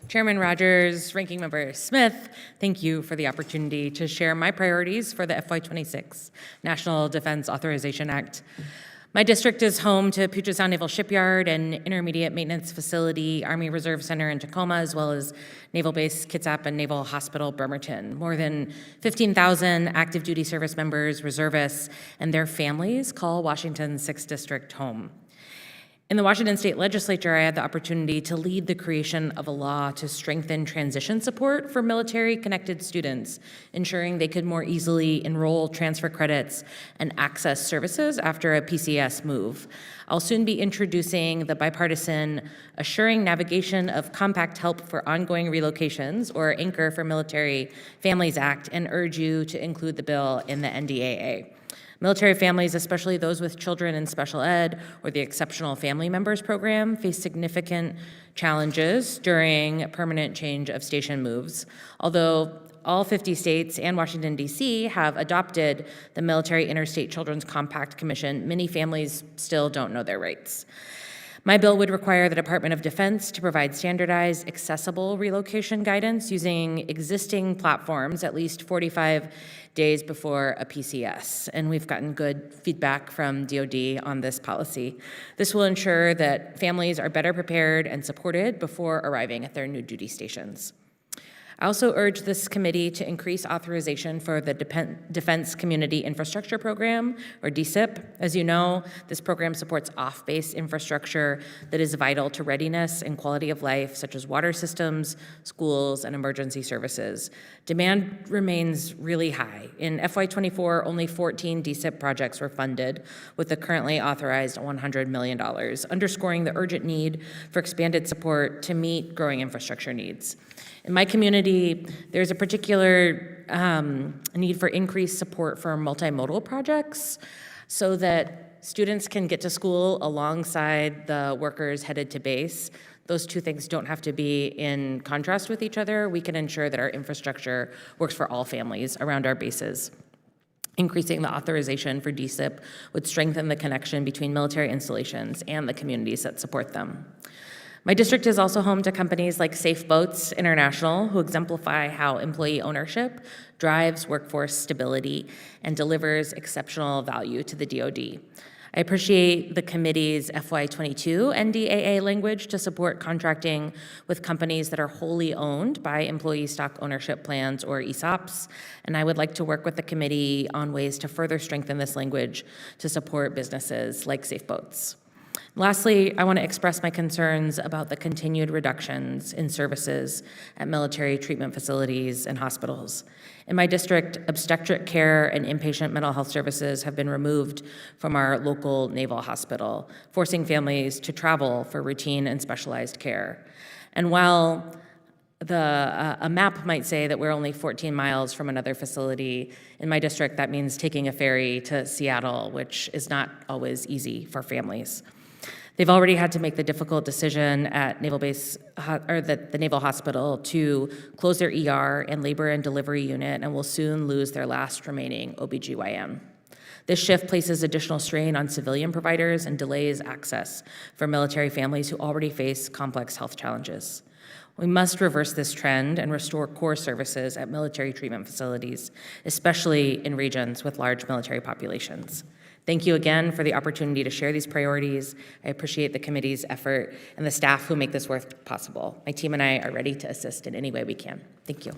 Chairman Rogers, Ranking Member Smith, thank you for the opportunity to share my priorities for the FY26 National Defense Authorization Act. My district is home to Puget Sound Naval Shipyard and Intermediate Maintenance Facility, Army Reserve Center in Tacoma, as well as Naval Base Kitsap and Naval Hospital Bremerton. More than 15,000 active duty service members, reservists, and their families call Washington's 6th District home. In the Washington State Legislature, I had the opportunity to lead the creation of a law to strengthen transition support for military-connected students, ensuring they could more easily enroll, transfer credits, and access services after a PCS move. I'll soon be introducing the bipartisan Assuring Navigation of Compact Help for Ongoing Relocations, or ANCHOR for Military Families Act, and urge you to include the bill in the NDAA. Military families, especially those with children in special ed or the Exceptional Family Members Program, face significant challenges during permanent change of station moves. Although all 50 states and Washington, D.C. have adopted the Military Interstate Children's Compact Commission, many families still don't know their rights. My bill would require the Department of Defense to provide standardized, accessible relocation guidance using existing platforms at least 45 days before a PCS. And we've gotten good feedback from DoD on this policy. This will ensure that families are better prepared and supported before arriving at their new duty stations. I also urge this committee to increase authorization for the Defense Community Infrastructure Program, or DCIP. As you know, this program supports off-base infrastructure that is vital to readiness and quality of life, such as water systems, schools, and emergency services. Demand remains really high. In FY24, only 14 DCIP projects were funded, with the currently authorized $100 million, underscoring the urgent need for expanded support to meet growing infrastructure needs. In my community, there's a particular need for increased support for multimodal projects so that students can get to school alongside the workers headed to base. Those two things don't have to be in contrast with each other. We can ensure that our infrastructure works for all families around our bases. Increasing the authorization for DCIP would strengthen the connection between military installations and the communities that support them. My district is also home to companies like Safe Boats International, who exemplify how employee ownership drives workforce stability and delivers exceptional value to the DoD. I appreciate the committee's FY22 NDAA language to support contracting with companies that are wholly owned by employee stock ownership plans, or ESOPs, and I would like to work with the committee on ways to further strengthen this language to support businesses like Safe Boats. Lastly, I want to express my concerns about the continued reductions in services at military treatment facilities and hospitals. In my district, obstetric care and inpatient mental health services have been removed from our local naval hospital, forcing families to travel for routine and specialized care. And while a map might say that we're only 14 miles from another facility, in my district that means taking a ferry to Seattle, which is not always easy for families. They've already had to make the difficult decision at Naval Base, or the Naval Hospital, to close their ER and labor and delivery unit, and will soon lose their last remaining OBGYN. This shift places additional strain on civilian providers and delays access for military families who already face complex health challenges. We must reverse this trend and restore core services at military treatment facilities, especially in regions with large military populations. Thank you again for the opportunity to share these priorities. I appreciate the committee's effort and the staff who make this work possible. My team and I are ready to assist in any way we can. Thank you.